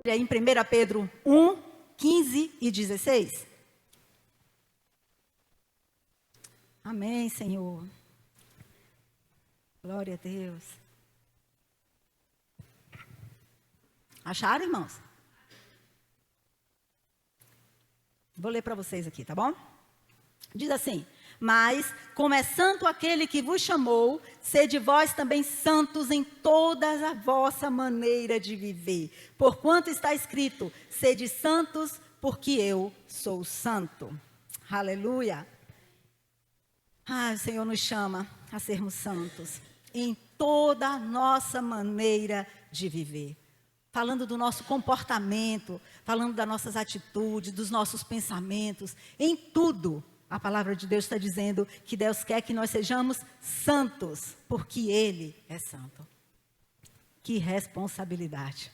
Em 1 Pedro 1, 15 e 16. Amém, Senhor. Glória a Deus. Acharam, irmãos? Vou ler para vocês aqui, tá bom? Diz assim: mas, como é santo aquele que vos chamou, sede vós também santos em toda a vossa maneira de viver. Porquanto está escrito, sede santos, porque eu sou santo. Aleluia. O Senhor nos chama a sermos santos em toda a nossa maneira de viver. Falando do nosso comportamento, falando das nossas atitudes, dos nossos pensamentos, em tudo. A palavra de Deus está dizendo que Deus quer que nós sejamos santos, porque Ele é santo. Que responsabilidade.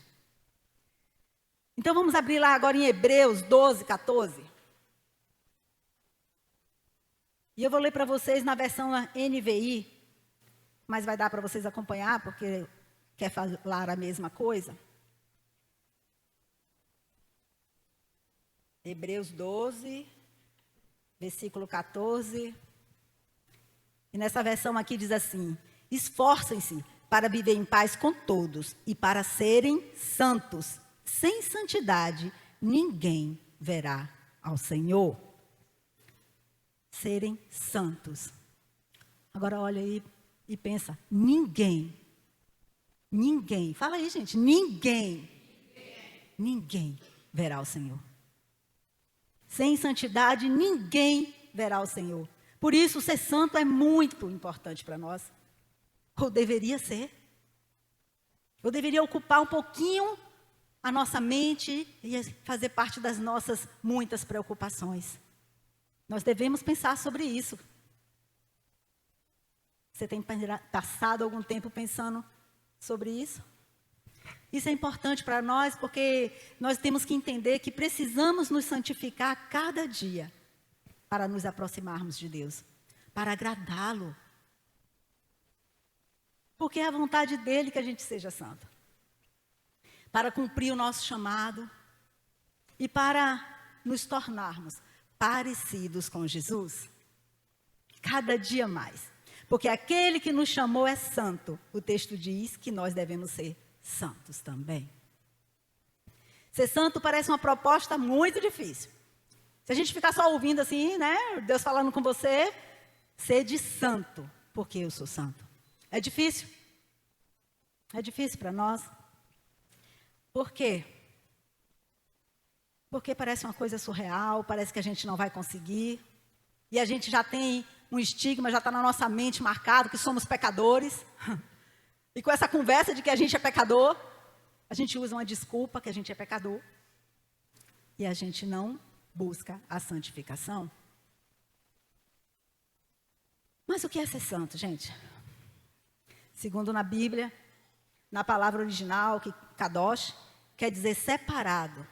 Então vamos abrir lá agora em Hebreus 12, 14. E eu vou ler para vocês na versão NVI, mas vai dar para vocês acompanhar, porque quer falar a mesma coisa. Hebreus 12, versículo 14. E nessa versão aqui diz assim: esforcem-se para viver em paz com todos e para serem santos. Sem santidade, ninguém verá ao Senhor. Serem santos. Agora olha aí e pensa: ninguém, fala aí, gente, ninguém verá o Senhor. Sem santidade, ninguém verá o Senhor. Por isso, ser santo é muito importante para nós. Ou deveria ser. Ou deveria ocupar um pouquinho a nossa mente e fazer parte das nossas muitas preocupações. Nós devemos pensar sobre isso. Você tem passado algum tempo pensando sobre isso? Isso é importante para nós porque nós temos que entender que precisamos nos santificar a cada dia para nos aproximarmos de Deus, para agradá-lo. Porque é a vontade dele que a gente seja santo. Para cumprir o nosso chamado e para nos tornarmos parecidos com Jesus. Cada dia mais. Porque aquele que nos chamou é santo. O texto diz que nós devemos ser santos também. Ser santo parece uma proposta muito difícil. Se a gente ficar só ouvindo assim, né? Deus falando com você, sede santo, porque eu sou santo. É difícil. É difícil para nós. Por quê? Porque parece uma coisa surreal, parece que a gente não vai conseguir. E a gente já tem um estigma, já está na nossa mente marcado que somos pecadores. E com essa conversa de que a gente é pecador, a gente usa uma desculpa que a gente é pecador. E a gente não busca a santificação. Mas o que é ser santo, gente? Segundo na Bíblia, na palavra original, que kadosh, quer dizer separado.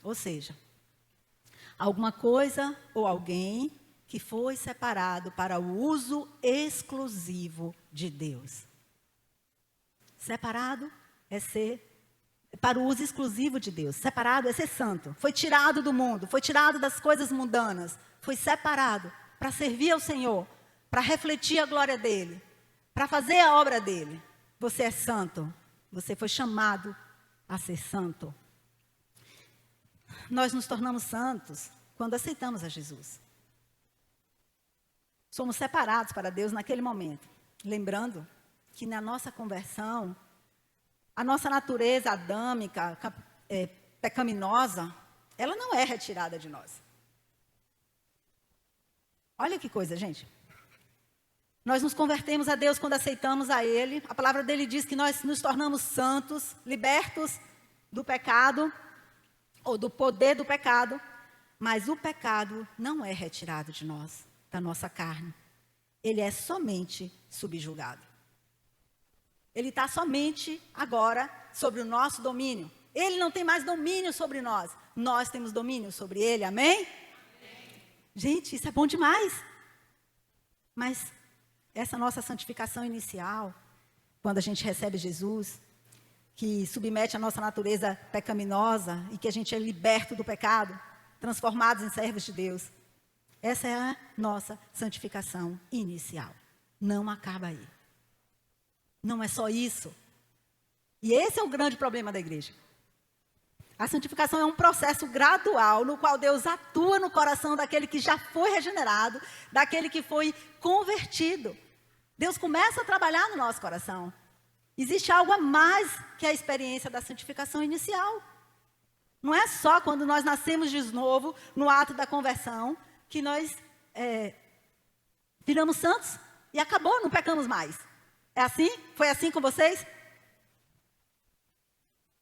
Ou seja, alguma coisa ou alguém que foi separado para o uso exclusivo de Deus. Separado é ser para o uso exclusivo de Deus. Separado é ser santo. Foi tirado do mundo, foi tirado das coisas mundanas. Foi separado para servir ao Senhor, para refletir a glória dEle, para fazer a obra dEle. Você é santo. Você foi chamado a ser santo. Nós nos tornamos santos quando aceitamos a Jesus. Somos separados para Deus naquele momento. Lembrando que na nossa conversão, a nossa natureza adâmica, pecaminosa, ela não é retirada de nós. Olha que coisa, gente. Nós nos convertemos a Deus quando aceitamos a Ele. A palavra dele diz que nós nos tornamos santos, libertos do pecado, ou do poder do pecado. Mas o pecado não é retirado de nós, da nossa carne. Ele é somente subjugado. Ele está somente agora sobre o nosso domínio. Ele não tem mais domínio sobre nós. Nós temos domínio sobre ele, amém? Gente, isso é bom demais. Mas essa nossa santificação inicial, quando a gente recebe Jesus, que submete a nossa natureza pecaminosa e que a gente é liberto do pecado, transformados em servos de Deus, essa é a nossa santificação inicial. Não acaba aí. Não é só isso. E esse é o grande problema da igreja. A santificação é um processo gradual no qual Deus atua no coração daquele que já foi regenerado, daquele que foi convertido. Deus começa a trabalhar no nosso coração. Existe algo a mais que a experiência da santificação inicial. Não é só quando nós nascemos de novo, no ato da conversão, que nós viramos santos e acabou, não pecamos mais. É assim? Foi assim com vocês?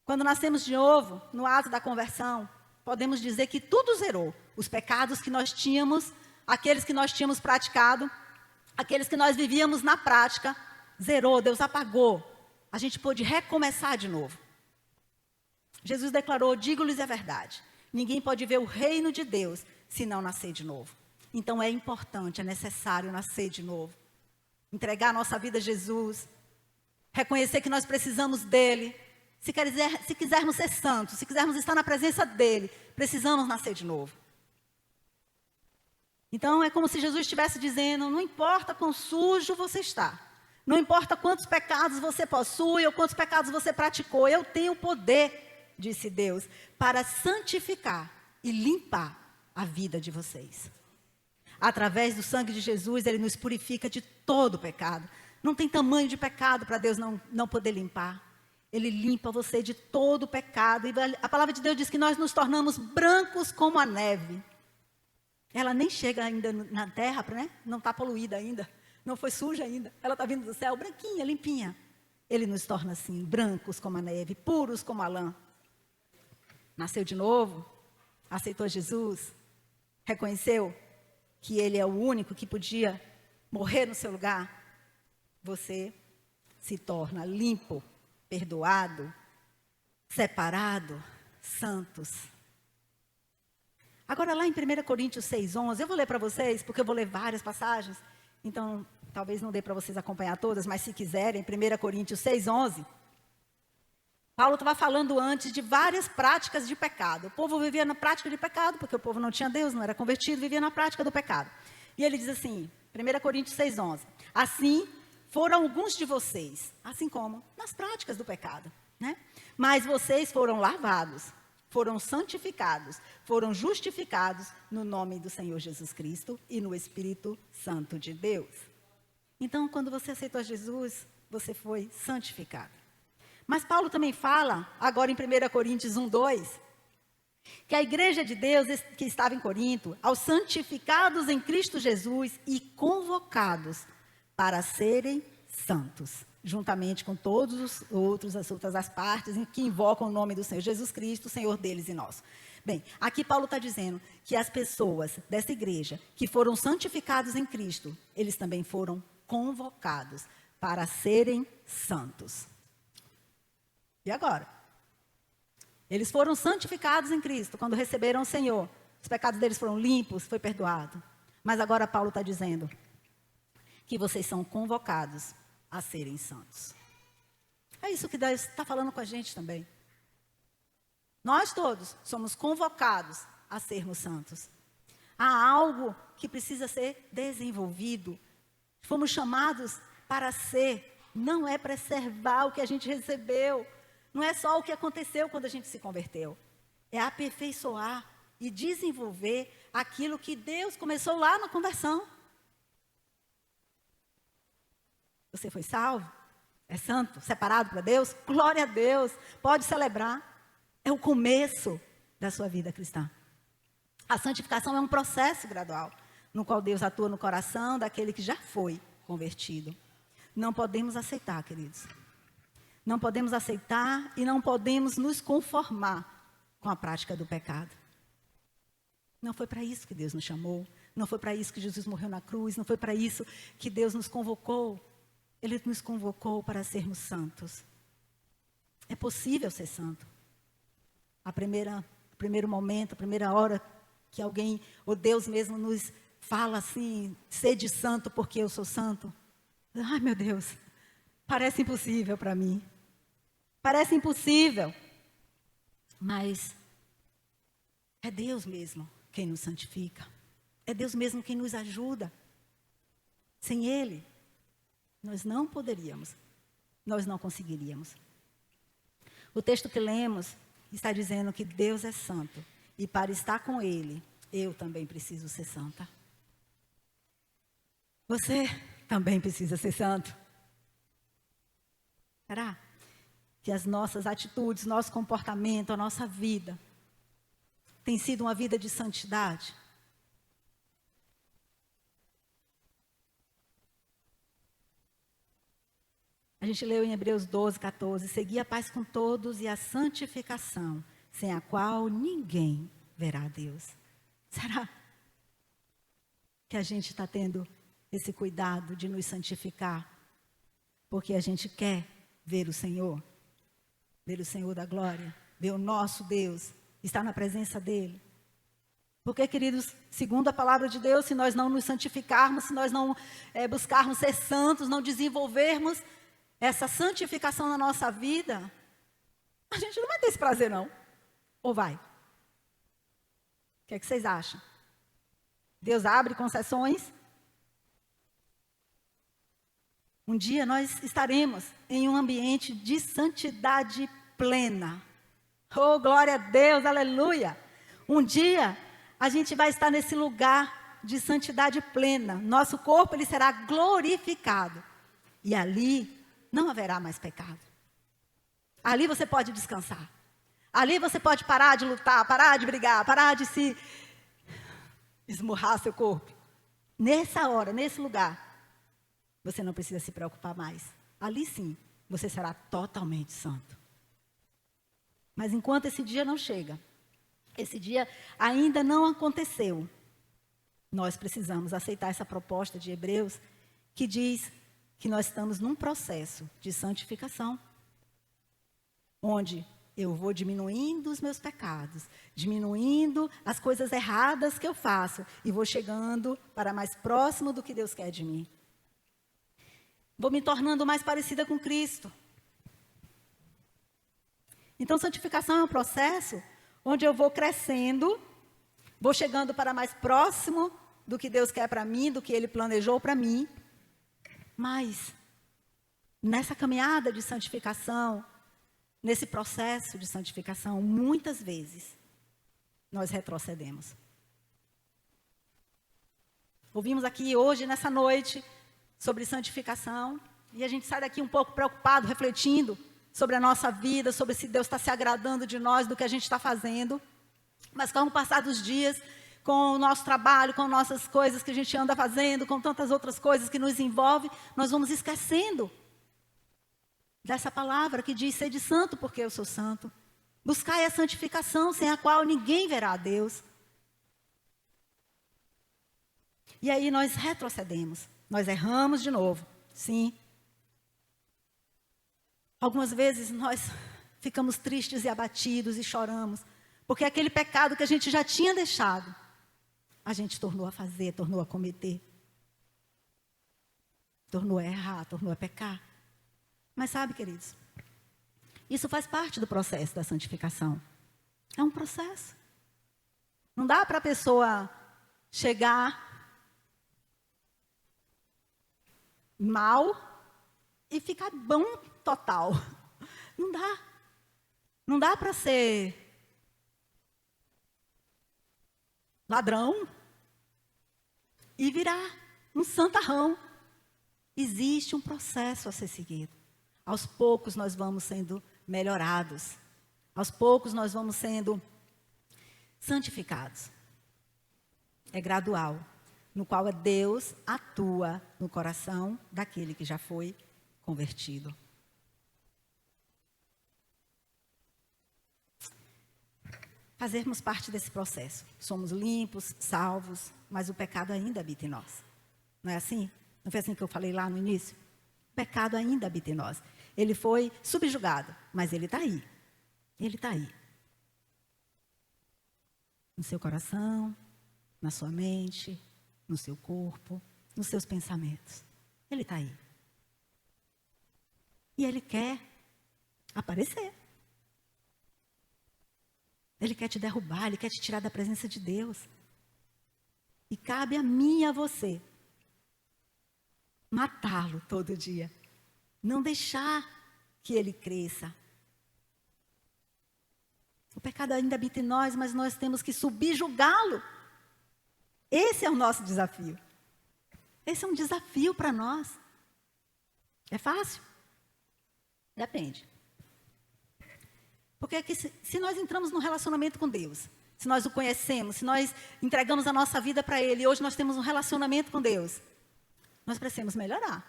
Quando nascemos de novo, no ato da conversão, podemos dizer que tudo zerou. Os pecados que nós tínhamos, aqueles que nós tínhamos praticado, aqueles que nós vivíamos na prática, zerou, Deus apagou. A gente pôde recomeçar de novo. Jesus declarou, digo-lhes a verdade, ninguém pode ver o reino de Deus se não nascer de novo. Então é importante, é necessário nascer de novo. Entregar a nossa vida a Jesus, reconhecer que nós precisamos dEle. Se quisermos ser santos, se quisermos estar na presença dEle, precisamos nascer de novo. Então é como se Jesus estivesse dizendo, não importa quão sujo você está, não importa quantos pecados você possui ou quantos pecados você praticou, eu tenho poder, disse Deus, para santificar e limpar a vida de vocês. Através do sangue de Jesus, Ele nos purifica de todo pecado. Não tem tamanho de pecado para Deus não poder limpar. Ele limpa você de todo pecado. E a palavra de Deus diz que nós nos tornamos brancos como a neve. Ela nem chega ainda na terra, né? Não está poluída ainda. Não foi suja ainda. Ela está vindo do céu, branquinha, limpinha. Ele nos torna assim, brancos como a neve, puros como a lã. Nasceu de novo, aceitou Jesus, reconheceu que Ele é o único que podia morrer no seu lugar. Você se torna limpo, perdoado, separado, santos. Agora lá em 1 Coríntios 6:11, eu vou ler para vocês, porque eu vou ler várias passagens, então talvez não dê para vocês acompanhar todas, mas se quiserem, 1 Coríntios 6:11, Paulo estava falando antes de várias práticas de pecado. O povo vivia na prática de pecado, porque o povo não tinha Deus, não era convertido, vivia na prática do pecado. E ele diz assim, 1 Coríntios 6:11, assim foram alguns de vocês, assim como nas práticas do pecado, né? Mas vocês foram lavados, foram santificados, foram justificados no nome do Senhor Jesus Cristo e no Espírito Santo de Deus. Então, quando você aceitou Jesus, você foi santificado. Mas Paulo também fala, agora em 1 Coríntios 1:2, que a igreja de Deus que estava em Corinto, aos santificados em Cristo Jesus e convocados para serem santos, juntamente com todos os outros, as outras partes que invocam o nome do Senhor Jesus Cristo, Senhor deles e nosso. Bem, aqui Paulo está dizendo que as pessoas dessa igreja que foram santificados em Cristo, eles também foram convocados para serem santos. E agora? Eles foram santificados em Cristo quando receberam o Senhor. Os pecados deles foram limpos, foi perdoado. Mas agora Paulo está dizendo que vocês são convocados a serem santos. É isso que Deus está falando com a gente também. Nós todos somos convocados a sermos santos. Há algo que precisa ser desenvolvido. Fomos chamados para ser, não é preservar o que a gente recebeu. Não é só o que aconteceu quando a gente se converteu. É aperfeiçoar e desenvolver aquilo que Deus começou lá na conversão. Você foi salvo? É santo? Separado para Deus? Glória a Deus! Pode celebrar. É o começo da sua vida cristã. A santificação é um processo gradual, no qual Deus atua no coração daquele que já foi convertido. Não podemos aceitar, queridos. Não podemos aceitar e não podemos nos conformar com a prática do pecado. Não foi para isso que Deus nos chamou. Não foi para isso que Jesus morreu na cruz. Não foi para isso que Deus nos convocou. Ele nos convocou para sermos santos. É possível ser santo. Primeiro momento, a primeira hora que alguém, ou Deus mesmo, nos fala assim, sede santo porque eu sou santo. Ai, meu Deus, parece impossível para mim. Parece impossível. Mas é Deus mesmo quem nos santifica. É Deus mesmo quem nos ajuda. Sem Ele, nós não poderíamos, nós não conseguiríamos. O texto que lemos está dizendo que Deus é santo. E para estar com Ele, eu também preciso ser santa. Você também precisa ser santo. Será que as nossas atitudes, nosso comportamento, a nossa vida tem sido uma vida de santidade? A gente leu em Hebreus 12, 14, segui a paz com todos e a santificação, sem a qual ninguém verá a Deus. Será que a gente está tendo esse cuidado de nos santificar? Porque a gente quer ver o Senhor da glória, ver o nosso Deus, estar na presença dEle. Porque, queridos, segundo a palavra de Deus, se nós não nos santificarmos, se nós não buscarmos ser santos, não desenvolvermos essa santificação na nossa vida, a gente não vai ter esse prazer, não. Ou vai? O que é que vocês acham? Deus abre concessões? Um dia nós estaremos em um ambiente de santidade plena. Oh, glória a Deus, aleluia! Um dia a gente vai estar nesse lugar de santidade plena. Nosso corpo ele será glorificado. E ali não haverá mais pecado. Ali você pode descansar. Ali você pode parar de lutar, parar de brigar, parar de se esmurrar seu corpo. Nessa hora, nesse lugar, você não precisa se preocupar mais. Ali sim, você será totalmente santo. Mas enquanto esse dia não chega, esse dia ainda não aconteceu, nós precisamos aceitar essa proposta de Hebreus, que diz que nós estamos num processo de santificação, onde eu vou diminuindo os meus pecados, diminuindo as coisas erradas que eu faço, e vou chegando para mais próximo do que Deus quer de mim. Vou me tornando mais parecida com Cristo. Então, santificação é um processo onde eu vou crescendo, vou chegando para mais próximo do que Deus quer para mim, do que Ele planejou para mim. Mas, nessa caminhada de santificação, nesse processo de santificação, muitas vezes, nós retrocedemos. Ouvimos aqui hoje, nessa noite, sobre santificação, e a gente sai daqui um pouco preocupado, refletindo sobre a nossa vida, sobre se Deus está se agradando de nós, do que a gente está fazendo. Mas com o passar dos dias, com o nosso trabalho, com nossas coisas que a gente anda fazendo, com tantas outras coisas que nos envolvem, nós vamos esquecendo dessa palavra que diz, sede santo porque eu sou santo. Buscai a santificação, sem a qual ninguém verá a Deus. E aí nós retrocedemos, nós erramos de novo, sim. Algumas vezes nós ficamos tristes e abatidos e choramos, porque aquele pecado que a gente já tinha deixado, a gente tornou a fazer, tornou a cometer. Tornou a errar, tornou a pecar. Mas sabe, queridos, isso faz parte do processo da santificação. É um processo. Não dá para a pessoa chegar mal e ficar bom total. Não dá. Não dá para ser ladrão e virar um santarrão. Existe um processo a ser seguido. Aos poucos nós vamos sendo melhorados. Aos poucos nós vamos sendo santificados. É gradual, no qual Deus atua no coração daquele que já foi convertido. Fazermos parte desse processo. Somos limpos, salvos, mas o pecado ainda habita em nós. Não é assim? Não foi assim que eu falei lá no início? O pecado ainda habita em nós. Ele foi subjugado, mas ele está aí. Ele está aí. No seu coração, na sua mente, no seu corpo, nos seus pensamentos. Ele está aí. E ele quer aparecer. Ele quer te derrubar, ele quer te tirar da presença de Deus. E cabe a mim e a você matá-lo todo dia. Não deixar que ele cresça. O pecado ainda habita em nós, mas nós temos que subjugá-lo. Esse é o nosso desafio. Esse é um desafio para nós. É fácil? Depende. Porque é que se nós entramos num relacionamento com Deus, se nós o conhecemos, se nós entregamos a nossa vida para Ele, e hoje nós temos um relacionamento com Deus, nós precisamos melhorar.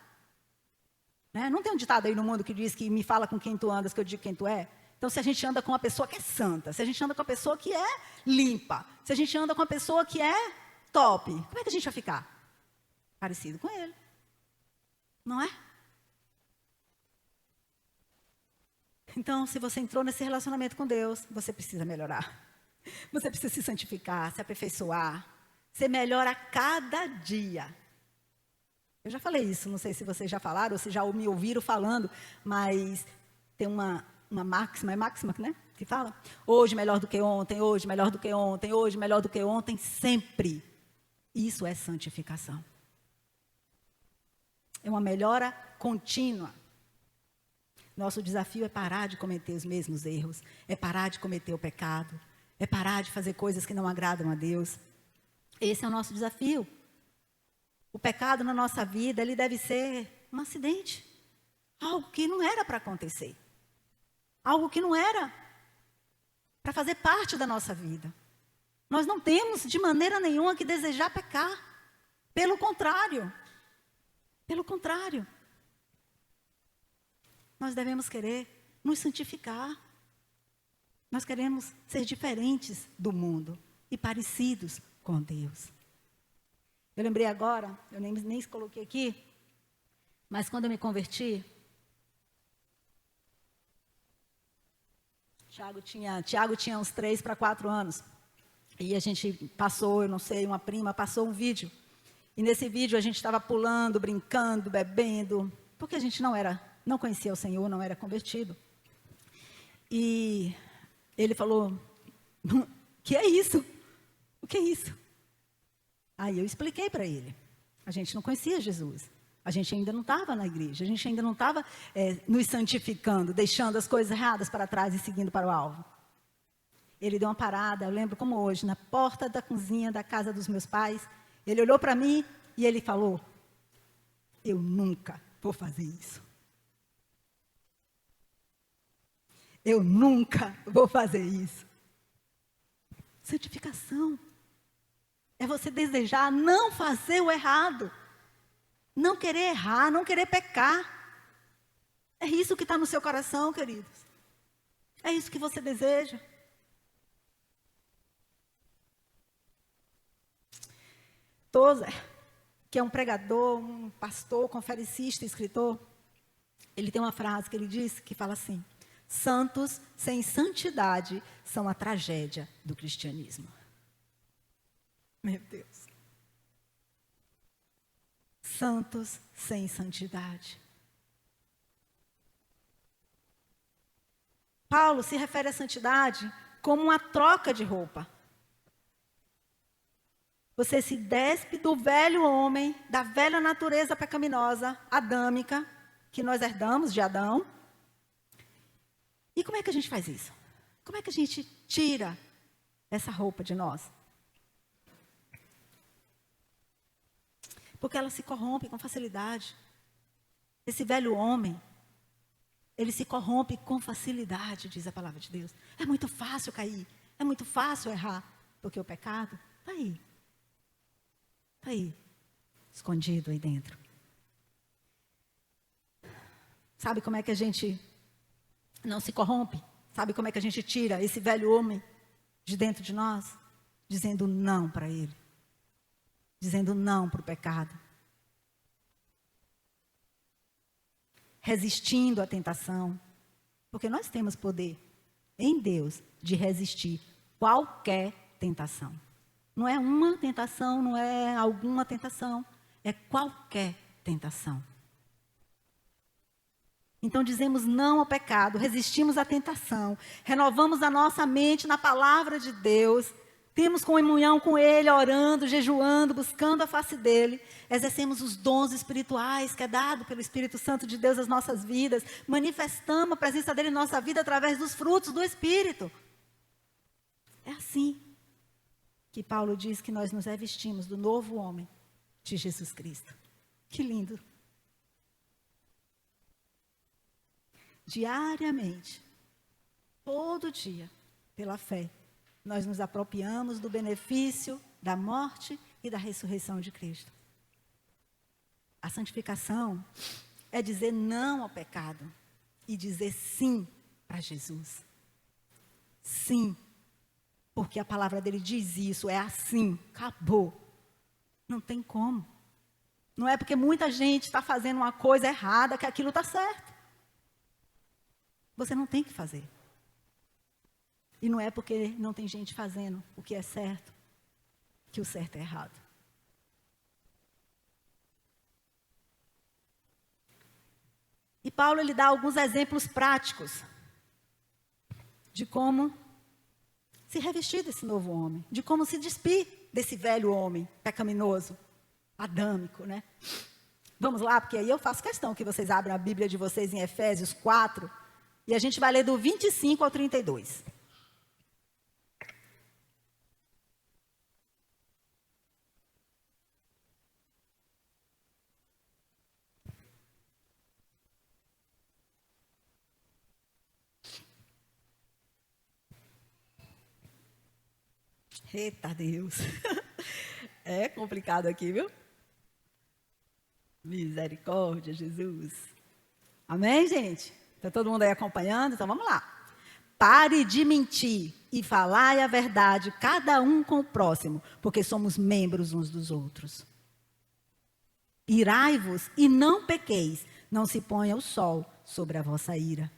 Né? Não tem um ditado aí no mundo que diz que me fala com quem tu andas, que eu digo quem tu é? Então, se a gente anda com uma pessoa que é santa, se a gente anda com uma pessoa que é limpa, se a gente anda com uma pessoa que é top, como é que a gente vai ficar? Parecido com Ele. Não é? Então, se você entrou nesse relacionamento com Deus, você precisa melhorar. Você precisa se santificar, se aperfeiçoar, ser melhor a cada dia. Eu já falei isso, não sei se vocês já falaram ou se já me ouviram falando, mas tem uma máxima, é máxima, né? Que fala, hoje melhor do que ontem, hoje melhor do que ontem, hoje melhor do que ontem, sempre. Isso é santificação. É uma melhora contínua. Nosso desafio é parar de cometer os mesmos erros, é parar de cometer o pecado, é parar de fazer coisas que não agradam a Deus. Esse é o nosso desafio. O pecado na nossa vida, ele deve ser um acidente. Algo que não era para acontecer. Algo que não era para fazer parte da nossa vida. Nós não temos de maneira nenhuma que desejar pecar. Pelo contrário. Pelo contrário. Nós devemos querer nos santificar. Nós queremos ser diferentes do mundo e parecidos com Deus. Eu lembrei agora, eu nem coloquei aqui, mas quando eu me converti, Tiago tinha uns 3 para 4 anos. E a gente passou, eu não sei, uma prima passou um vídeo. E nesse vídeo a gente estava pulando, brincando, bebendo, porque a gente não conhecia o Senhor, não era convertido. E ele falou, o que é isso? O que é isso? Aí eu expliquei para ele. A gente não conhecia Jesus. A gente ainda não estava na igreja. A gente ainda não estava nos santificando, deixando as coisas erradas para trás e seguindo para o alvo. Ele deu uma parada, eu lembro como hoje, na porta da cozinha da casa dos meus pais. Ele olhou para mim e ele falou, eu nunca vou fazer isso. Eu nunca vou fazer isso. Santificação é você desejar não fazer o errado. Não querer errar, não querer pecar. É isso que está no seu coração, queridos. É isso que você deseja. Tozer, que é um pregador, um pastor, conferencista, escritor, ele tem uma frase que ele diz, que fala assim, santos sem santidade são a tragédia do cristianismo. Meu Deus. Santos sem santidade. Paulo se refere à santidade como uma troca de roupa. Você se despe do velho homem, da velha natureza pecaminosa, adâmica, que nós herdamos de Adão. E como é que a gente faz isso? Como é que a gente tira essa roupa de nós? Porque ela se corrompe com facilidade. Esse velho homem, ele se corrompe com facilidade, diz a palavra de Deus. É muito fácil cair, é muito fácil errar, porque o pecado está aí. Está aí, escondido aí dentro. Sabe como é que a gente não se corrompe? Sabe como é que a gente tira esse velho homem de dentro de nós? Dizendo não para ele. Dizendo não para o pecado. Resistindo à tentação. Porque nós temos poder em Deus de resistir qualquer tentação. Não é uma tentação, não é alguma tentação. É qualquer tentação. Então dizemos não ao pecado, resistimos à tentação, renovamos a nossa mente na palavra de Deus, temos comunhão com Ele, orando, jejuando, buscando a face dEle, exercemos os dons espirituais que é dado pelo Espírito Santo de Deus às nossas vidas, manifestamos a presença dEle em nossa vida através dos frutos do Espírito. É assim que Paulo diz que nós nos revestimos do novo homem de Jesus Cristo. Que lindo! Diariamente, todo dia, pela fé, nós nos apropriamos do benefício da morte e da ressurreição de Cristo. A santificação é dizer não ao pecado e dizer sim para Jesus. Sim, porque a palavra dele diz isso, é assim, acabou. Não tem como. Não é porque muita gente está fazendo uma coisa errada que aquilo está certo. Você não tem que fazer. E não é porque não tem gente fazendo o que é certo, que o certo é errado. E Paulo, ele dá alguns exemplos práticos de como se revestir desse novo homem, de como se despir desse velho homem pecaminoso, adâmico, né? Vamos lá, porque aí eu faço questão que vocês abram a Bíblia de vocês em Efésios 4, e a gente vai ler do 25 ao 32. Eita Deus! É complicado aqui, viu? Misericórdia, Jesus. Amém, gente? Está todo mundo aí acompanhando? Então vamos lá. Pare de mentir e falai a verdade, cada um com o próximo, porque somos membros uns dos outros. Irai-vos e não pequeis, não se ponha o sol sobre a vossa ira.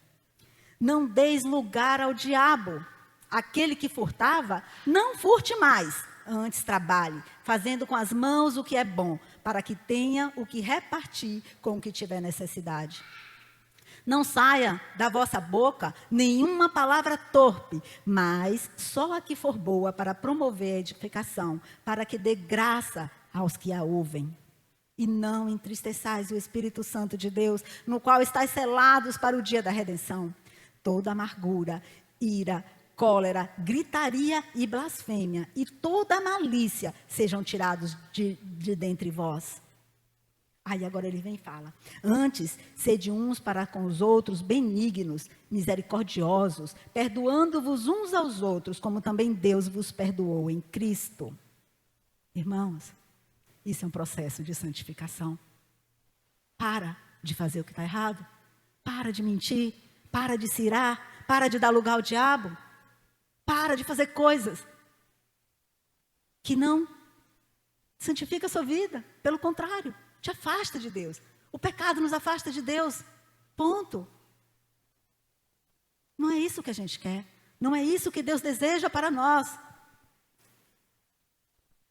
Não deis lugar ao diabo. Aquele que furtava, não furte mais, antes trabalhe, fazendo com as mãos o que é bom, para que tenha o que repartir com o que tiver necessidade. Não saia da vossa boca nenhuma palavra torpe, mas só a que for boa para promover a edificação, para que dê graça aos que a ouvem. E não entristeçais o Espírito Santo de Deus, no qual estáis selados para o dia da redenção. Toda amargura, ira, cólera, gritaria e blasfêmia, e toda malícia sejam tirados de dentre vós. Aí agora ele vem e fala: antes, sede uns para com os outros benignos, misericordiosos, perdoando-vos uns aos outros, como também Deus vos perdoou em Cristo. Irmãos, isso é um processo de santificação. Para de fazer o que está errado. Para de mentir. Para de se irar. Para de dar lugar ao diabo. Para de fazer coisas que não santifica a sua vida. Pelo contrário, te afasta de Deus. O pecado nos afasta de Deus. Ponto. Não é isso que a gente quer. Não é isso que Deus deseja para nós.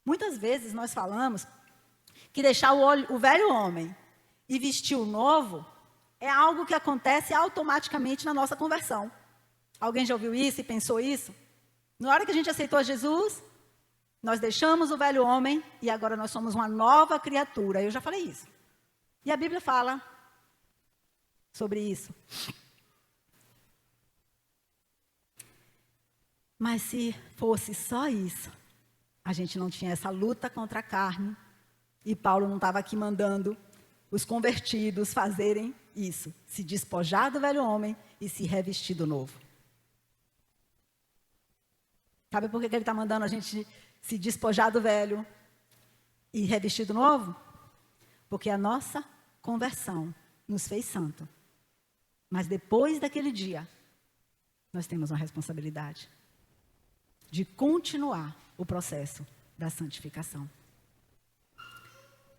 Muitas vezes nós falamos que deixar o velho homem e vestir o novo é algo que acontece automaticamente na nossa conversão. Alguém já ouviu isso e pensou isso? Na hora que a gente aceitou Jesus, nós deixamos o velho homem e agora nós somos uma nova criatura. Eu já falei isso. E a Bíblia fala sobre isso. Mas se fosse só isso, a gente não tinha essa luta contra a carne. E Paulo não estava aqui mandando os convertidos fazerem isso. Se despojar do velho homem e se revestir do novo. Sabe por que ele está mandando a gente se despojar do velho e revestir do novo? Porque a nossa conversão nos fez santo. Mas depois daquele dia, nós temos uma responsabilidade de continuar o processo da santificação.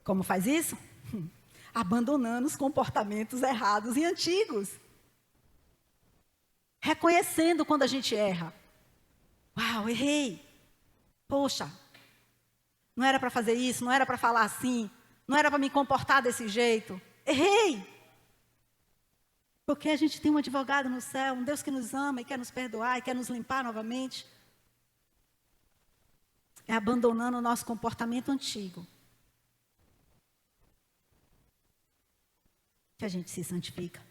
Como faz isso? Abandonando os comportamentos errados e antigos. Reconhecendo quando a gente erra. Uau, errei. Poxa, Não era para fazer isso, não era para falar assim, não era para me comportar desse jeito. Errei. Porque a gente tem um advogado no céu, um Deus que nos ama e quer nos perdoar e quer nos limpar novamente. É abandonando o nosso comportamento antigo que a gente se santifica.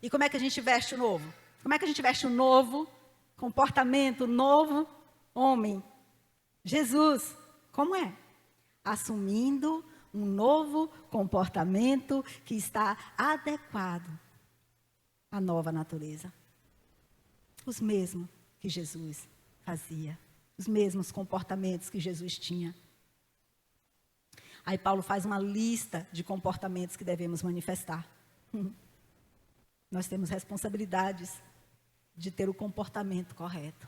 E como é que a gente veste o novo? Como é que a gente veste o novo comportamento, o novo homem? Jesus, como é? Assumindo um novo comportamento que está adequado à nova natureza. Os mesmos que Jesus fazia, os mesmos comportamentos que Jesus tinha. Aí Paulo faz uma lista de comportamentos que devemos manifestar. Nós temos responsabilidades de ter o comportamento correto.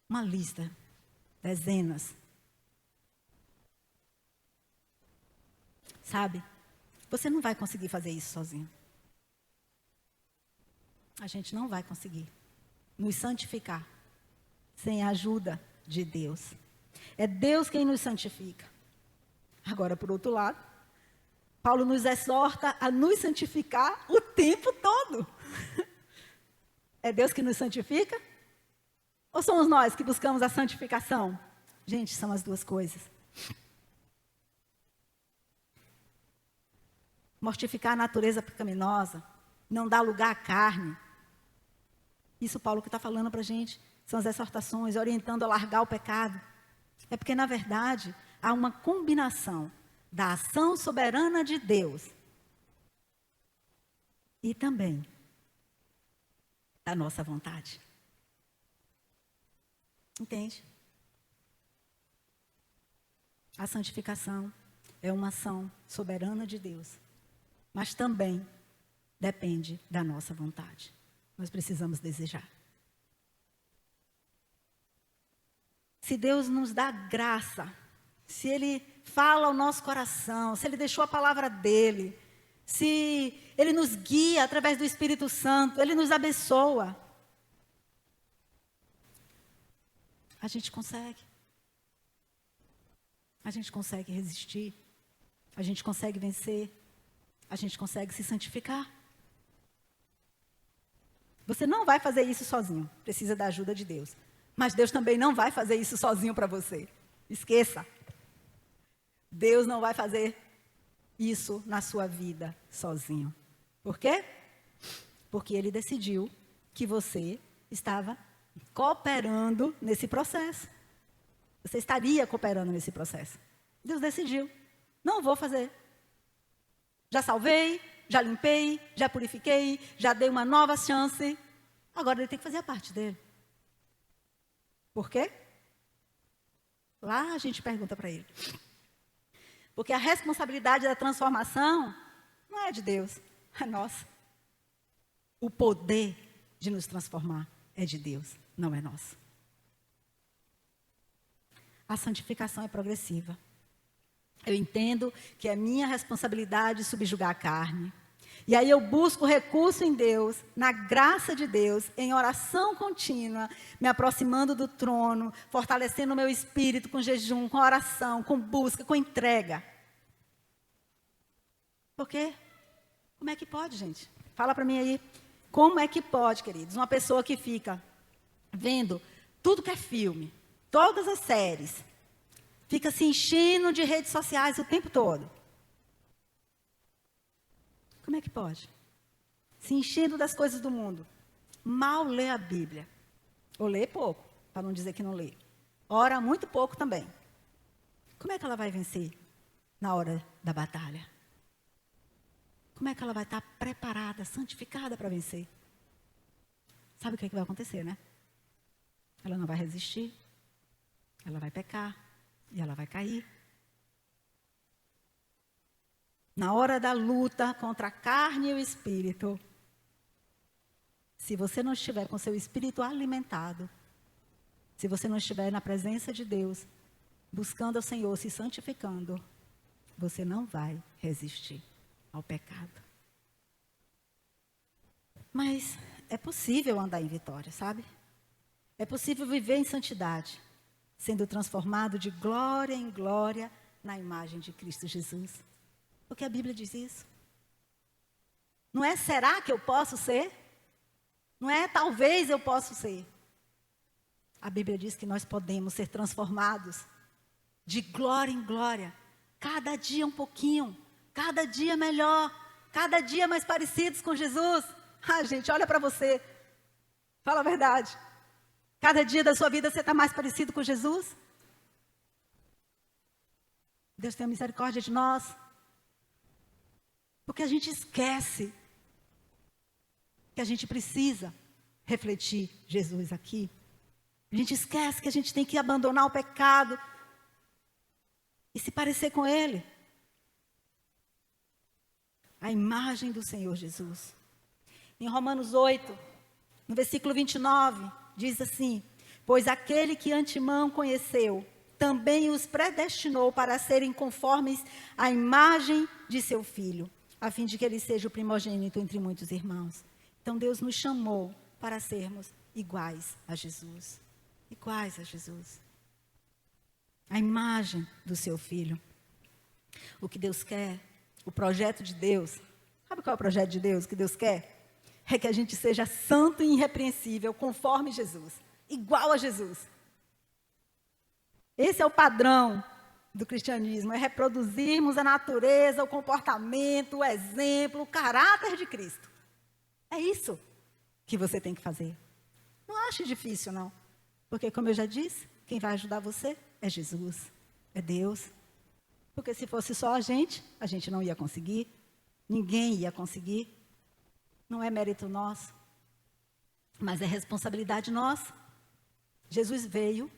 Uma lista, dezenas. Sabe? Você não vai conseguir fazer isso sozinho. A gente não vai conseguir nos santificar sem a ajuda de Deus. É Deus quem nos santifica. Agora, por outro lado, Paulo nos exorta a nos santificar o tempo todo. É Deus que nos santifica? Ou somos nós que buscamos a santificação? Gente, são as duas coisas. Mortificar a natureza pecaminosa, não dar lugar à carne. Isso Paulo que está falando para a gente, são as exortações, orientando a largar o pecado. É porque, na verdade, há uma combinação da ação soberana de Deus e também da nossa vontade. Entende? A santificação é uma ação soberana de Deus, mas também depende da nossa vontade. Nós precisamos desejar. Se Deus nos dá graça, se Ele fala ao nosso coração, se Ele deixou a palavra dEle, se Ele nos guia através do Espírito Santo, Ele nos abençoa, a gente consegue. A gente consegue resistir, a gente consegue vencer, a gente consegue se santificar. Você não vai fazer isso sozinho, precisa da ajuda de Deus. Mas Deus também não vai fazer isso sozinho para você. Esqueça. Deus não vai fazer isso na sua vida sozinho. Por quê? Porque Ele decidiu que você estava cooperando nesse processo. Você estaria cooperando nesse processo. Deus decidiu. Não vou fazer. Já salvei, já limpei, já purifiquei, já dei uma nova chance. Agora Ele tem que fazer a parte dele. Por quê? Lá a gente pergunta para Ele. Porque a responsabilidade da transformação não é de Deus, é nossa. O poder de nos transformar é de Deus, não é nosso. A santificação é progressiva. Eu entendo que é minha responsabilidade subjugar a carne. E aí eu busco recurso em Deus, na graça de Deus, em oração contínua, me aproximando do trono, fortalecendo o meu espírito com jejum, com oração, com busca, com entrega. Por quê? Como é que pode, gente? Fala para mim aí. Como é que pode, queridos? Uma pessoa que fica vendo tudo que é filme, todas as séries, fica se enchendo de redes sociais o tempo todo. Como é que pode? Se enchendo das coisas do mundo. Mal lê a Bíblia. Ou lê pouco, para não dizer que não lê. Ora muito pouco também. Como é que ela vai vencer na hora da batalha? Como é que ela vai estar preparada, santificada para vencer? Sabe o que é que vai acontecer, né? Ela não vai resistir. Ela vai pecar. E ela vai cair. Na hora da luta contra a carne e o espírito, se você não estiver com seu espírito alimentado, se você não estiver na presença de Deus, buscando ao Senhor, se santificando, você não vai resistir ao pecado. Mas é possível andar em vitória, sabe? É possível viver em santidade. sendo transformado de glória em glória na imagem de Cristo Jesus. Porque a Bíblia diz isso. Não é será que eu posso ser? Não é talvez eu possa ser. A Bíblia diz que nós podemos ser transformados de glória em glória, cada dia um pouquinho, cada dia melhor, cada dia mais parecidos com Jesus. Ah, gente, olha para você, fala a verdade. Cada dia da sua vida você está mais parecido com Jesus? Deus tenha misericórdia de nós. Porque a gente esquece que a gente precisa refletir Jesus aqui. A gente esquece que a gente tem que abandonar o pecado e se parecer com Ele. A imagem do Senhor Jesus. Em Romanos 8, no versículo 29, diz assim: pois aquele que antemão conheceu, também os predestinou para serem conformes à imagem de seu Filho, a fim de que ele seja o primogênito entre muitos irmãos. Então Deus nos chamou para sermos iguais a Jesus. Iguais a Jesus. A imagem do seu Filho. O que Deus quer, o projeto de Deus, sabe qual é o projeto de Deus que Deus quer? É que a gente seja santo e irrepreensível, conforme Jesus, igual a Jesus. Esse é o padrão do cristianismo, é reproduzirmos a natureza, o comportamento, o exemplo, o caráter de Cristo. É isso que você tem que fazer. Não ache difícil, não. Porque, como eu já disse, quem vai ajudar você é Jesus, é Deus. Porque se fosse só a gente não ia conseguir. Ninguém ia conseguir. Não é mérito nosso, mas é responsabilidade nossa. Jesus veio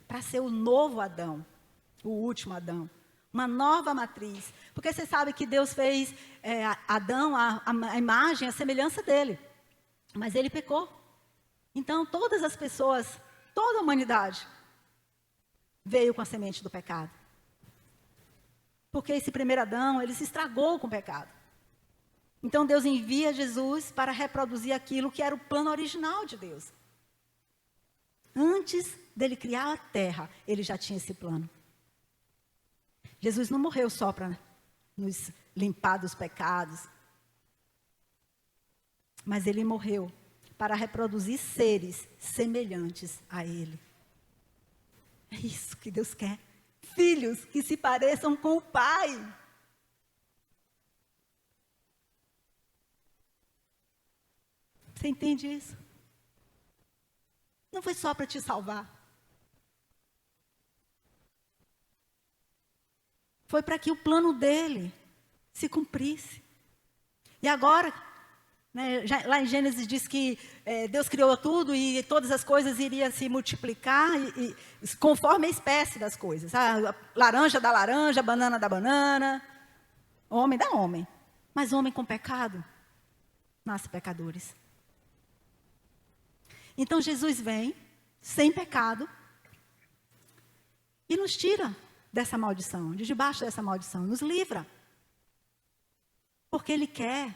para ser o novo Adão, o último Adão. Uma nova matriz. Porque você sabe que Deus fez Adão, a imagem, a semelhança dele. Mas ele pecou. Então, todas as pessoas, toda a humanidade, veio com a semente do pecado. Porque esse primeiro Adão, ele se estragou com o pecado. Então, Deus envia Jesus para reproduzir aquilo que era o plano original de Deus. Antes dele criar a terra, ele já tinha esse plano. Jesus não morreu só para nos limpar dos pecados, mas ele morreu para reproduzir seres semelhantes a ele. É isso que Deus quer. Filhos que se pareçam com o Pai. Você entende isso? Não foi só para te salvar. Foi para que o plano dele se cumprisse. E agora, né, lá em Gênesis diz que Deus criou tudo e todas as coisas iriam se multiplicar conforme a espécie das coisas. A laranja da laranja, a banana da banana, homem da homem. Mas homem com pecado, nasce pecadores. Então Jesus vem, sem pecado, e nos tira dessa maldição, de debaixo dessa maldição, nos livra. Porque Ele quer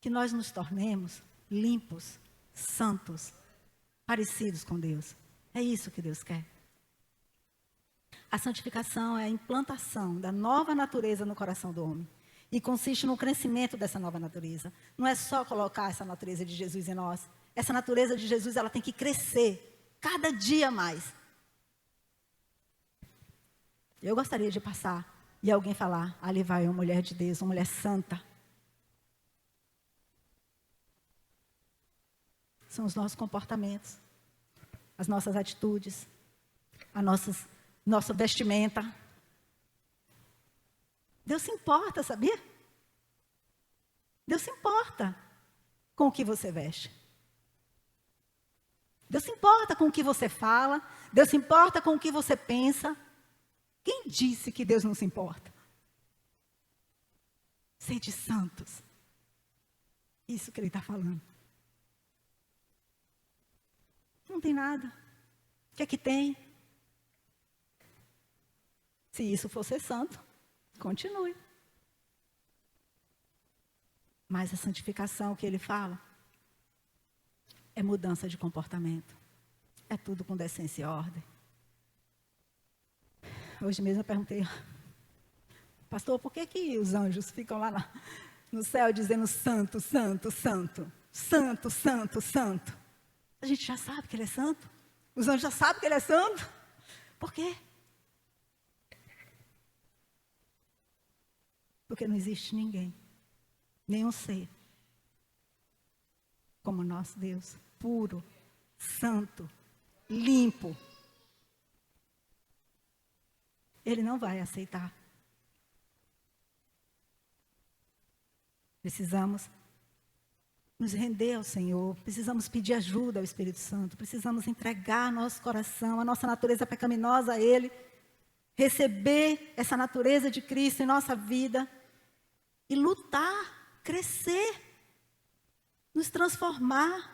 que nós nos tornemos limpos, santos, parecidos com Deus. É isso que Deus quer. A santificação é a implantação da nova natureza no coração do homem. E consiste no crescimento dessa nova natureza. Não é só colocar essa natureza de Jesus em nós. Essa natureza de Jesus, ela tem que crescer cada dia mais. Eu gostaria de passar e alguém falar: ali vai uma mulher de Deus, uma mulher santa. São os nossos comportamentos, as nossas atitudes, nossa vestimenta. Deus se importa, sabia? Deus se importa com o que você veste. Deus se importa com o que você fala. Deus se importa com o que você pensa. Quem disse que Deus não se importa? Sede santos. Isso que Ele está falando. Não tem nada. O que é que tem? Se isso for ser santo, continue. Mas a santificação que Ele fala é mudança de comportamento. é tudo com decência e ordem. Hoje mesmo eu perguntei, pastor, por que os anjos ficam lá no céu dizendo santo, santo, santo, santo, santo, santo? A gente já sabe que ele é santo. Os anjos já sabem que ele é santo. Por quê? Porque não existe ninguém, nenhum ser, como nosso Deus, puro, santo, limpo. Ele não vai aceitar. Precisamos nos render ao Senhor, precisamos pedir ajuda ao Espírito Santo, precisamos entregar nosso coração, a nossa natureza pecaminosa a Ele, receber essa natureza de Cristo em nossa vida e lutar, crescer, nos transformar.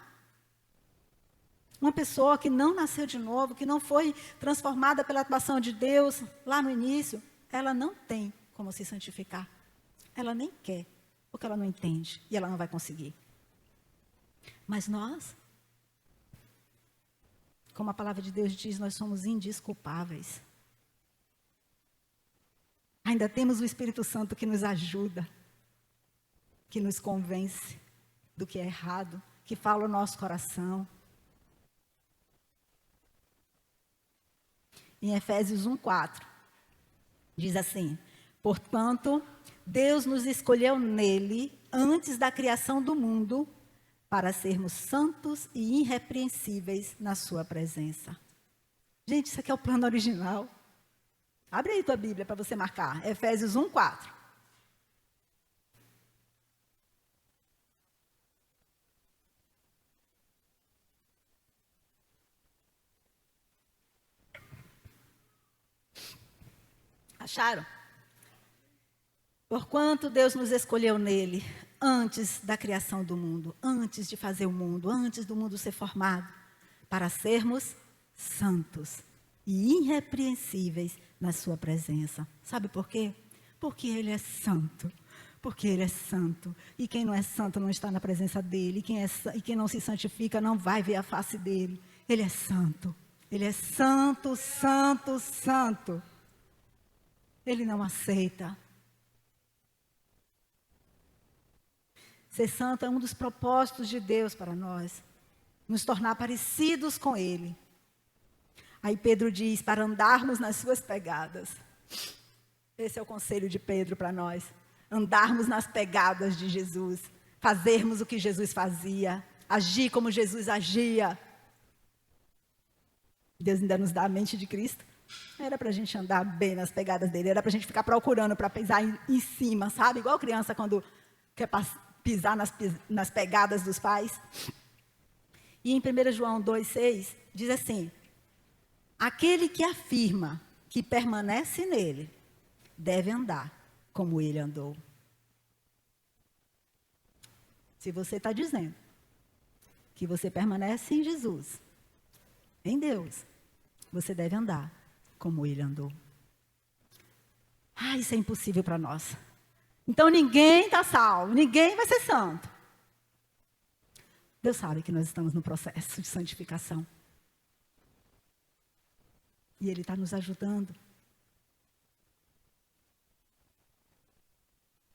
Uma pessoa que não nasceu de novo, que não foi transformada pela atuação de Deus lá no início, ela não tem como se santificar. Ela nem quer, porque ela não entende e ela não vai conseguir. Mas nós, como a palavra de Deus diz, nós somos indesculpáveis. Ainda temos o Espírito Santo que nos ajuda, que nos convence do que é errado, que fala o nosso coração. Em Efésios 1:4, diz assim: portanto, Deus nos escolheu nele, antes da criação do mundo, para sermos santos e irrepreensíveis na sua presença. Gente, isso aqui é o plano original. Abre aí tua Bíblia para você marcar. Efésios 1:4. Acharam? Porquanto Deus nos escolheu nele, antes da criação do mundo, antes de fazer o mundo, antes do mundo ser formado, para sermos santos e irrepreensíveis na sua presença. Sabe por quê? Porque Ele é santo. Porque Ele é santo. E quem não é santo não está na presença dEle. E quem não se santifica não vai ver a face dEle. Ele é santo. Ele é santo, santo, santo. Ele não aceita. Ser santo é um dos propósitos de Deus para nós. Nos tornar parecidos com Ele. Aí Pedro diz, para andarmos nas suas pegadas. Esse é o conselho de Pedro para nós. Andarmos nas pegadas de Jesus. Fazermos o que Jesus fazia. Agir como Jesus agia. Deus ainda nos dá a mente de Cristo. Era para a gente andar bem nas pegadas dele. Era para a gente ficar procurando para pisar em cima, sabe? Igual criança quando quer pisar nas pegadas dos pais. E em 1 João 2,6 diz assim: aquele que afirma que permanece nele, deve andar como ele andou. Se você está dizendo que você permanece em Jesus, em Deus, você deve andar como ele andou. Isso é impossível para nós. Então ninguém está salvo, ninguém vai ser santo. Deus sabe que nós estamos no processo de santificação. E Ele está nos ajudando.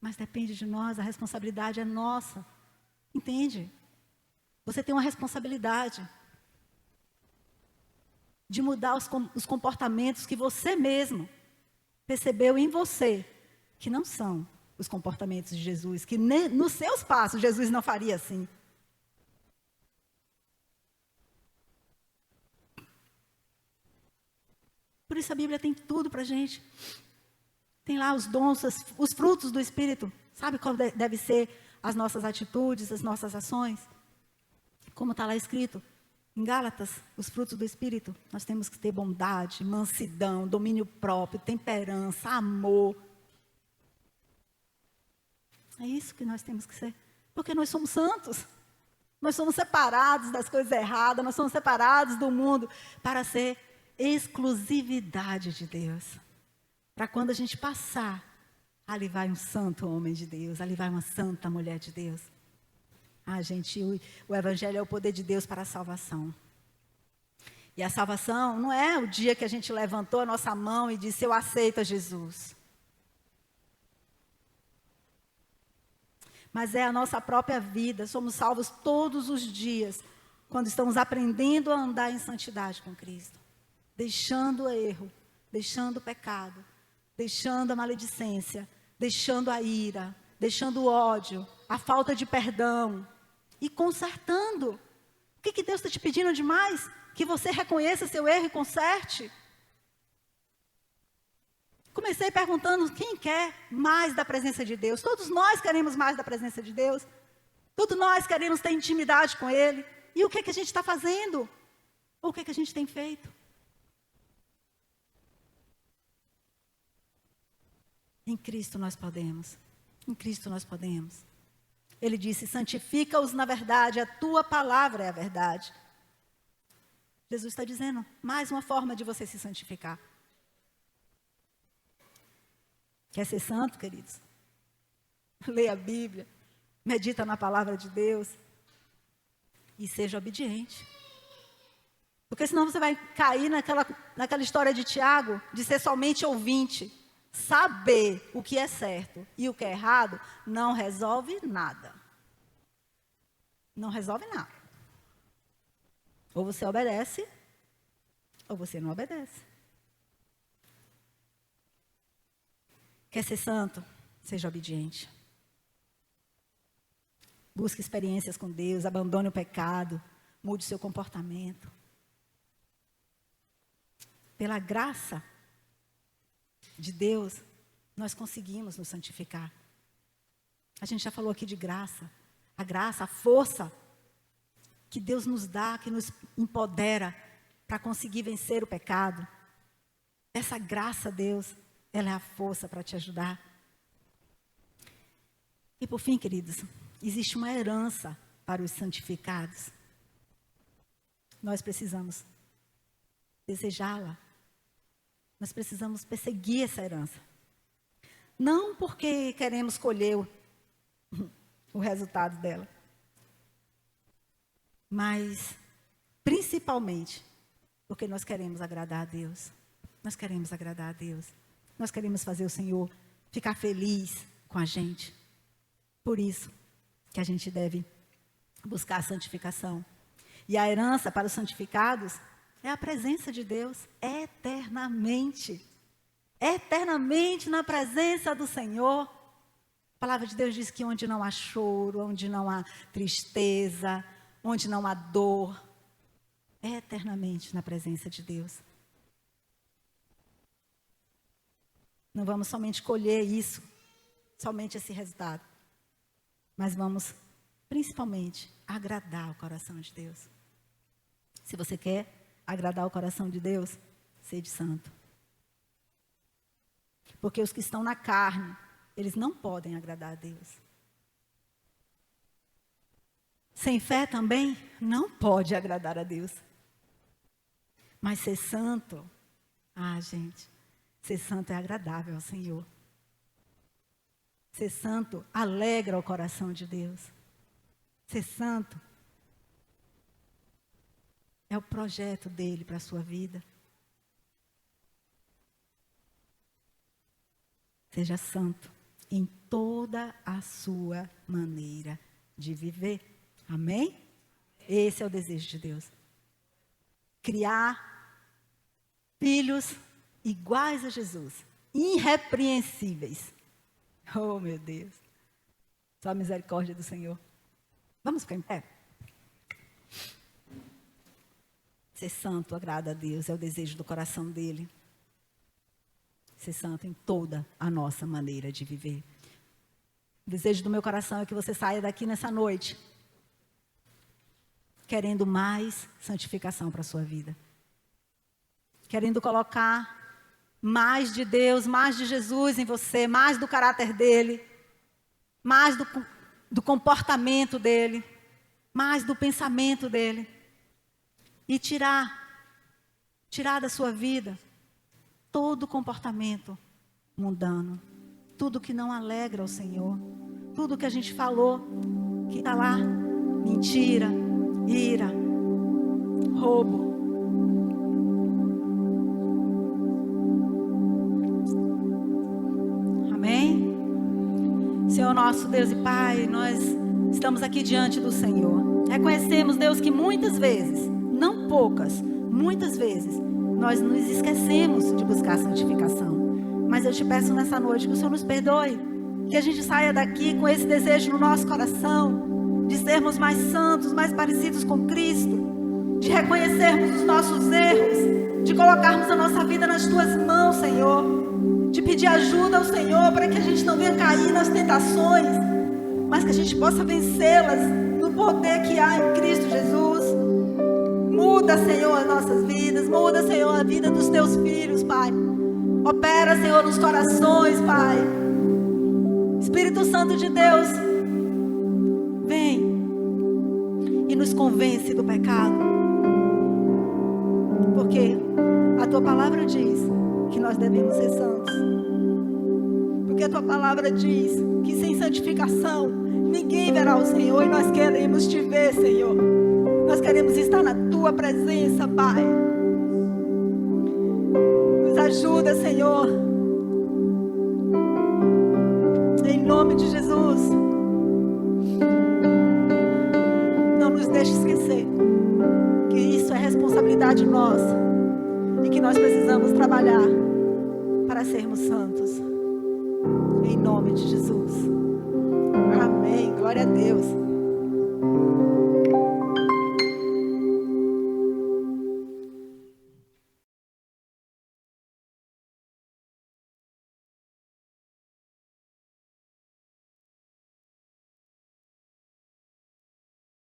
Mas depende de nós, a responsabilidade é nossa. Entende? Você tem uma responsabilidade de mudar os comportamentos que você mesmo percebeu em você, que não são os comportamentos de Jesus, que nos seus passos Jesus não faria assim. Por isso a Bíblia tem tudo para a gente. Tem lá os dons, os frutos do Espírito. Sabe qual deve ser as nossas atitudes, as nossas ações? Como está lá escrito em Gálatas, os frutos do Espírito. Nós temos que ter bondade, mansidão, domínio próprio, temperança, amor. É isso que nós temos que ser. Porque nós somos santos. Nós somos separados das coisas erradas. Nós somos separados do mundo para ser exclusividade de Deus. Para quando a gente passar, ali vai um santo homem de Deus, ali vai uma santa mulher de Deus. Gente, o Evangelho é o poder de Deus para a salvação. E a salvação não é o dia que a gente levantou a nossa mão e disse, eu aceito a Jesus. Mas é a nossa própria vida. Somos salvos todos os dias, quando estamos aprendendo a andar em santidade com Cristo. Deixando o erro, deixando o pecado, deixando a maledicência, deixando a ira, deixando o ódio, a falta de perdão. E consertando. O que Deus está te pedindo demais? Que você reconheça seu erro e conserte. Comecei perguntando, quem quer mais da presença de Deus? Todos nós queremos mais da presença de Deus. Todos nós queremos ter intimidade com Ele. E o que a gente está fazendo? Ou o que a gente tem feito? Em Cristo nós podemos. Em Cristo nós podemos. Ele disse, santifica-os na verdade, a tua palavra é a verdade. Jesus está dizendo, mais uma forma de você se santificar. Quer ser santo, queridos? Leia a Bíblia, medita na palavra de Deus e seja obediente. Porque senão você vai cair naquela história de Tiago, de ser somente ouvinte. Saber o que é certo e o que é errado não resolve nada. Não resolve nada. Ou você obedece, ou você não obedece. Quer ser santo? Seja obediente. Busque experiências com Deus, abandone o pecado, mude seu comportamento. Pela graça de Deus, nós conseguimos nos santificar. A gente já falou aqui de graça. A graça, a força que Deus nos dá, que nos empodera para conseguir vencer o pecado. Essa graça, Deus, ela é a força para te ajudar. E por fim, queridos, existe uma herança para os santificados. Nós precisamos desejá-la. Nós precisamos perseguir essa herança. Não porque queremos colher o resultado dela, mas principalmente porque nós queremos agradar a Deus. Nós queremos agradar a Deus. Nós queremos fazer o Senhor ficar feliz com a gente. Por isso que a gente deve buscar a santificação. E a herança para os santificados é a presença de Deus eternamente. Eternamente na presença do Senhor. A palavra de Deus diz que onde não há choro, onde não há tristeza, onde não há dor, é eternamente na presença de Deus. Não vamos somente colher isso, somente esse resultado, mas vamos principalmente agradar o coração de Deus. Se você quer agradar o coração de Deus, sede santo. Porque os que estão na carne, eles não podem agradar a Deus. Sem fé também não pode agradar a Deus. Mas ser santo, gente, ser santo é agradável ao Senhor. Ser santo alegra o coração de Deus. Ser santo é o projeto dele para a sua vida. Seja santo em toda a sua maneira de viver. Amém? Esse é o desejo de Deus. Criar filhos iguais a Jesus, irrepreensíveis. Oh, meu Deus. Só a misericórdia do Senhor. Vamos ficar em pé? Ser santo agrada a Deus, é o desejo do coração dele. Ser santo em toda a nossa maneira de viver. O desejo do meu coração é que você saia daqui nessa noite querendo mais santificação para a sua vida. Querendo colocar mais de Deus, mais de Jesus em você, mais do caráter dele, mais do comportamento dele, mais do pensamento dele. E tirar da sua vida todo comportamento mundano, tudo que não alegra ao Senhor, tudo que a gente falou, que está lá, mentira, ira, roubo, nosso Deus e Pai, nós estamos aqui diante do Senhor. Reconhecemos, Deus, que muitas vezes, não poucas, muitas vezes, nós nos esquecemos de buscar santificação. Mas eu te peço nessa noite que o Senhor nos perdoe, que a gente saia daqui com esse desejo no nosso coração, de sermos mais santos, mais parecidos com Cristo, de reconhecermos os nossos erros, de colocarmos a nossa vida nas Tuas mãos, Senhor, de pedir ajuda ao Senhor para que a gente não venha cair nas tentações, mas que a gente possa vencê-las no poder que há em Cristo Jesus. Muda, Senhor, as nossas vidas, muda, Senhor, a vida dos Teus filhos, Pai. Opera, Senhor, nos corações, Pai. Espírito Santo de Deus, vem e nos convence do pecado, porque a Tua palavra diz que nós devemos ser santos, porque a Tua palavra diz que sem santificação ninguém verá o Senhor, e nós queremos Te ver, Senhor. Nós queremos estar na Tua presença, Pai. Nos ajuda, Senhor, em nome de Jesus. Não nos deixe esquecer que isso é responsabilidade nossa e que nós precisamos trabalhar para sermos santos. Em nome de Jesus. Amém. Glória a Deus.